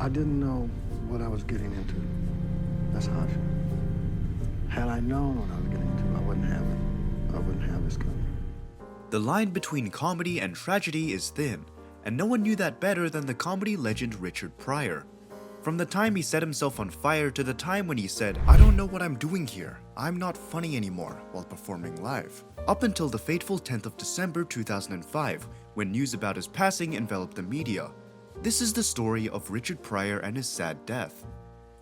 I didn't know what I was getting into. That's how I feel. Had I known what I was getting into, I wouldn't have it. I wouldn't have this coming. The line between comedy and tragedy is thin, and no one knew that better than the comedy legend Richard Pryor. From the time he set himself on fire to the time when he said, "I don't know what I'm doing here, I'm not funny anymore," while performing live. Up until the fateful 10th of December 2005, when news about his passing enveloped the media. This is the story of Richard Pryor and his sad death.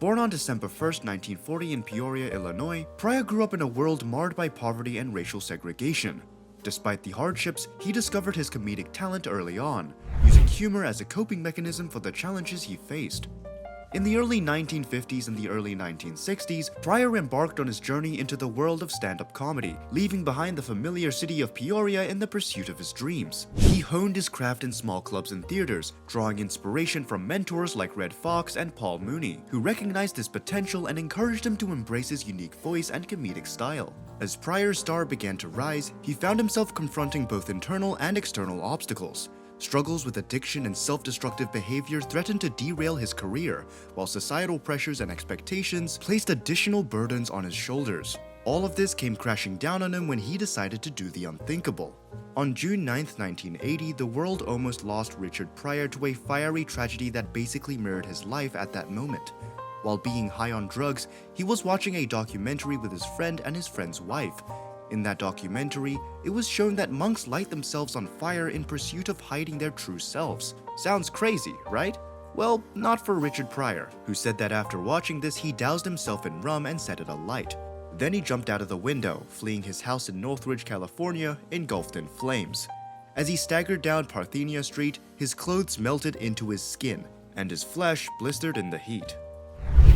Born on December 1st, 1940 in Peoria, Illinois, Pryor grew up in a world marred by poverty and racial segregation. Despite the hardships, he discovered his comedic talent early on, using humor as a coping mechanism for the challenges he faced. In the early 1950s and the early 1960s, Pryor embarked on his journey into the world of stand-up comedy, leaving behind the familiar city of Peoria in the pursuit of his dreams. He honed his craft in small clubs and theaters, drawing inspiration from mentors like Redd Foxx and Paul Mooney, who recognized his potential and encouraged him to embrace his unique voice and comedic style. As Pryor's star began to rise, he found himself confronting both internal and external obstacles. Struggles with addiction and self-destructive behavior threatened to derail his career, while societal pressures and expectations placed additional burdens on his shoulders. All of this came crashing down on him when he decided to do the unthinkable. On June 9, 1980, the world almost lost Richard Pryor to a fiery tragedy that basically mirrored his life at that moment. While being high on drugs, he was watching a documentary with his friend and his friend's wife. In that documentary, it was shown that monks light themselves on fire in pursuit of hiding their true selves. Sounds crazy, right? Well, not for Richard Pryor, who said that after watching this he doused himself in rum and set it alight. Then he jumped out of the window, fleeing his house in Northridge, California, engulfed in flames. As he staggered down Parthenia Street, his clothes melted into his skin, and his flesh blistered in the heat.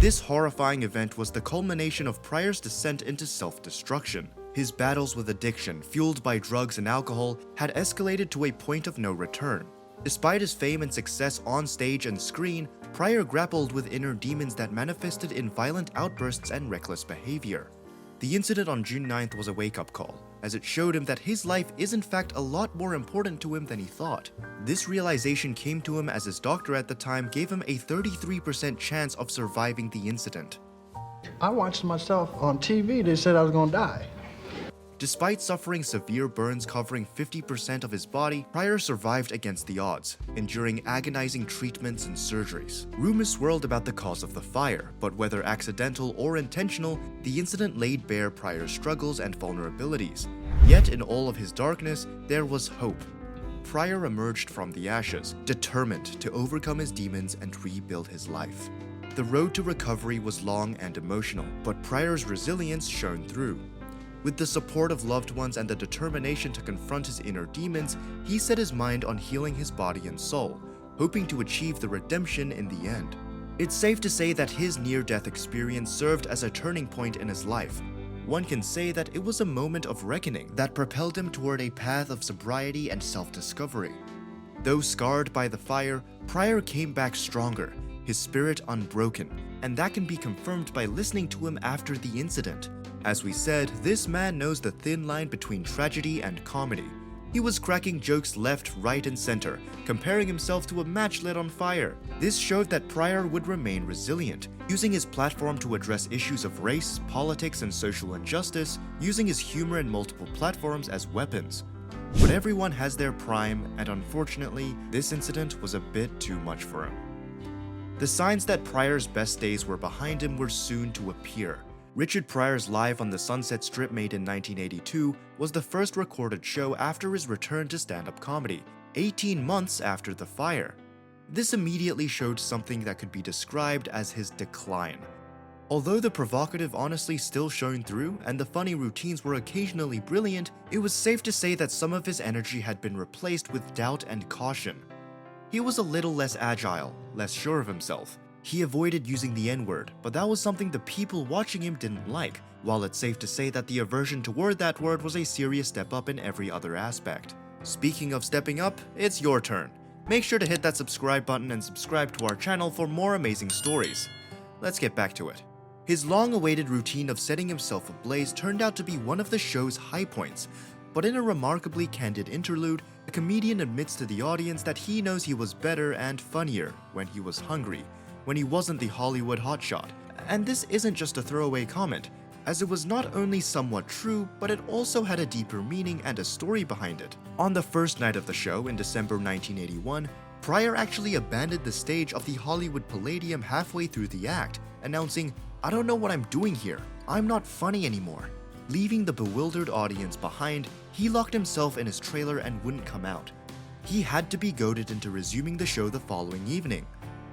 This horrifying event was the culmination of Pryor's descent into self-destruction. His battles with addiction, fueled by drugs and alcohol, had escalated to a point of no return. Despite his fame and success on stage and screen, Pryor grappled with inner demons that manifested in violent outbursts and reckless behavior. The incident on June 9th was a wake-up call, as it showed him that his life is in fact a lot more important to him than he thought. This realization came to him as his doctor at the time gave him a 33% chance of surviving the incident. I watched myself on TV. They said I was going to die. Despite suffering severe burns covering 50% of his body, Pryor survived against the odds, enduring agonizing treatments and surgeries. Rumors swirled about the cause of the fire, but whether accidental or intentional, the incident laid bare Pryor's struggles and vulnerabilities. Yet in all of his darkness, there was hope. Pryor emerged from the ashes, determined to overcome his demons and rebuild his life. The road to recovery was long and emotional, but Pryor's resilience shone through. With the support of loved ones and the determination to confront his inner demons, he set his mind on healing his body and soul, hoping to achieve the redemption in the end. It's safe to say that his near-death experience served as a turning point in his life. One can say that it was a moment of reckoning that propelled him toward a path of sobriety and self-discovery. Though scarred by the fire, Pryor came back stronger, his spirit unbroken, and that can be confirmed by listening to him after the incident. As we said, this man knows the thin line between tragedy and comedy. He was cracking jokes left, right, and center, comparing himself to a match lit on fire. This showed that Pryor would remain resilient, using his platform to address issues of race, politics, and social injustice, using his humor and multiple platforms as weapons. But everyone has their prime, and unfortunately, this incident was a bit too much for him. The signs that Pryor's best days were behind him were soon to appear. Richard Pryor's Live on the Sunset Strip, made in 1982, was the first recorded show after his return to stand-up comedy, 18 months after the fire. This immediately showed something that could be described as his decline. Although the provocative honestly still shone through and the funny routines were occasionally brilliant, it was safe to say that some of his energy had been replaced with doubt and caution. He was a little less agile, less sure of himself. He avoided using the N-word, but that was something the people watching him didn't like, while it's safe to say that the aversion toward that word was a serious step up in every other aspect. Speaking of stepping up, it's your turn. Make sure to hit that subscribe button and subscribe to our channel for more amazing stories. Let's get back to it. His long-awaited routine of setting himself ablaze turned out to be one of the show's high points, but in a remarkably candid interlude, a comedian admits to the audience that he knows he was better and funnier when he was hungry, when he wasn't the Hollywood hotshot. And this isn't just a throwaway comment, as it was not only somewhat true, but it also had a deeper meaning and a story behind it. On the first night of the show in December 1981, Pryor actually abandoned the stage of the Hollywood Palladium halfway through the act, announcing, "I don't know what I'm doing here. I'm not funny anymore." Leaving the bewildered audience behind, he locked himself in his trailer and wouldn't come out. He had to be goaded into resuming the show the following evening.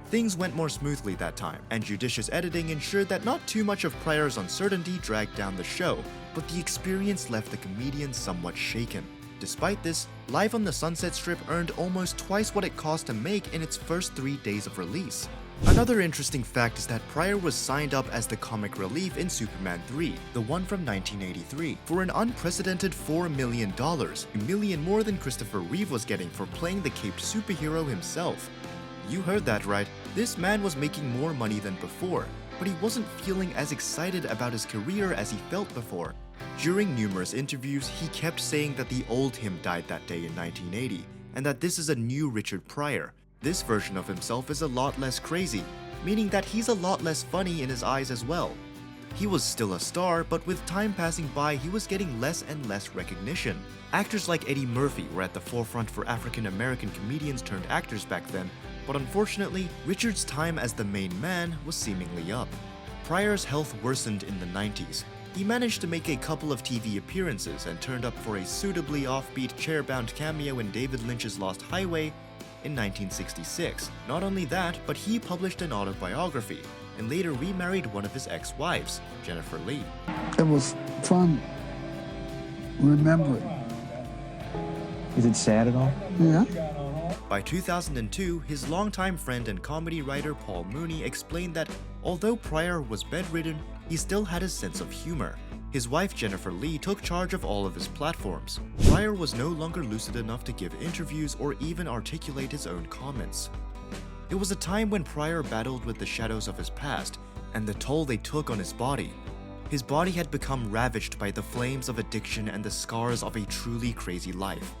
Things went more smoothly that time, and judicious editing ensured that not too much of Pryor's uncertainty dragged down the show, but the experience left the comedian somewhat shaken. Despite this, Live on the Sunset Strip earned almost twice what it cost to make in its first 3 days of release. Another interesting fact is that Pryor was signed up as the comic relief in Superman 3, the one from 1983, for an unprecedented $4 million, a million more than Christopher Reeve was getting for playing the caped superhero himself. You heard that right, this man was making more money than before, but he wasn't feeling as excited about his career as he felt before. During numerous interviews, he kept saying that the old him died that day in 1980, and that this is a new Richard Pryor. This version of himself is a lot less crazy, meaning that he's a lot less funny in his eyes as well. He was still a star, but with time passing by, he was getting less and less recognition. Actors like Eddie Murphy were at the forefront for African American comedians turned actors back then, but unfortunately, Richard's time as the main man was seemingly up. Pryor's health worsened in the 90s. He managed to make a couple of TV appearances and turned up for a suitably offbeat chair-bound cameo in David Lynch's Lost Highway in 1966. Not only that, but he published an autobiography and later remarried one of his ex-wives, Jennifer Lee. It was fun remembering. Is it sad at all? Yeah. By 2002, his longtime friend and comedy writer Paul Mooney explained that although Pryor was bedridden, he still had a sense of humor. His wife Jennifer Lee took charge of all of his platforms. Pryor was no longer lucid enough to give interviews or even articulate his own comments. It was a time when Pryor battled with the shadows of his past and the toll they took on his body. His body had become ravaged by the flames of addiction and the scars of a truly crazy life.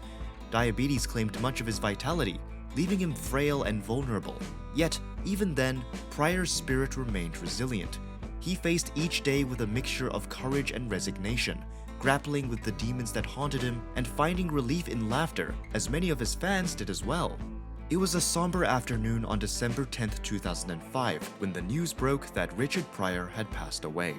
Diabetes claimed much of his vitality, leaving him frail and vulnerable. Yet, even then, Pryor's spirit remained resilient. He faced each day with a mixture of courage and resignation, grappling with the demons that haunted him and finding relief in laughter, as many of his fans did as well. It was a somber afternoon on December 10, 2005, when the news broke that Richard Pryor had passed away.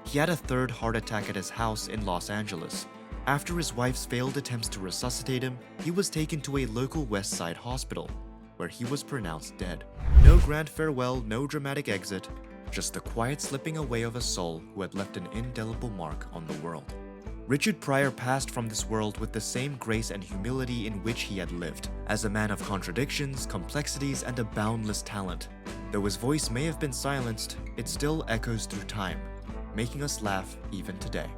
He had a third heart attack at his house in Los Angeles. After his wife's failed attempts to resuscitate him, he was taken to a local West Side hospital, where he was pronounced dead. No grand farewell, no dramatic exit, just the quiet slipping away of a soul who had left an indelible mark on the world. Richard Pryor passed from this world with the same grace and humility in which he had lived, as a man of contradictions, complexities, and a boundless talent. Though his voice may have been silenced, it still echoes through time, making us laugh even today.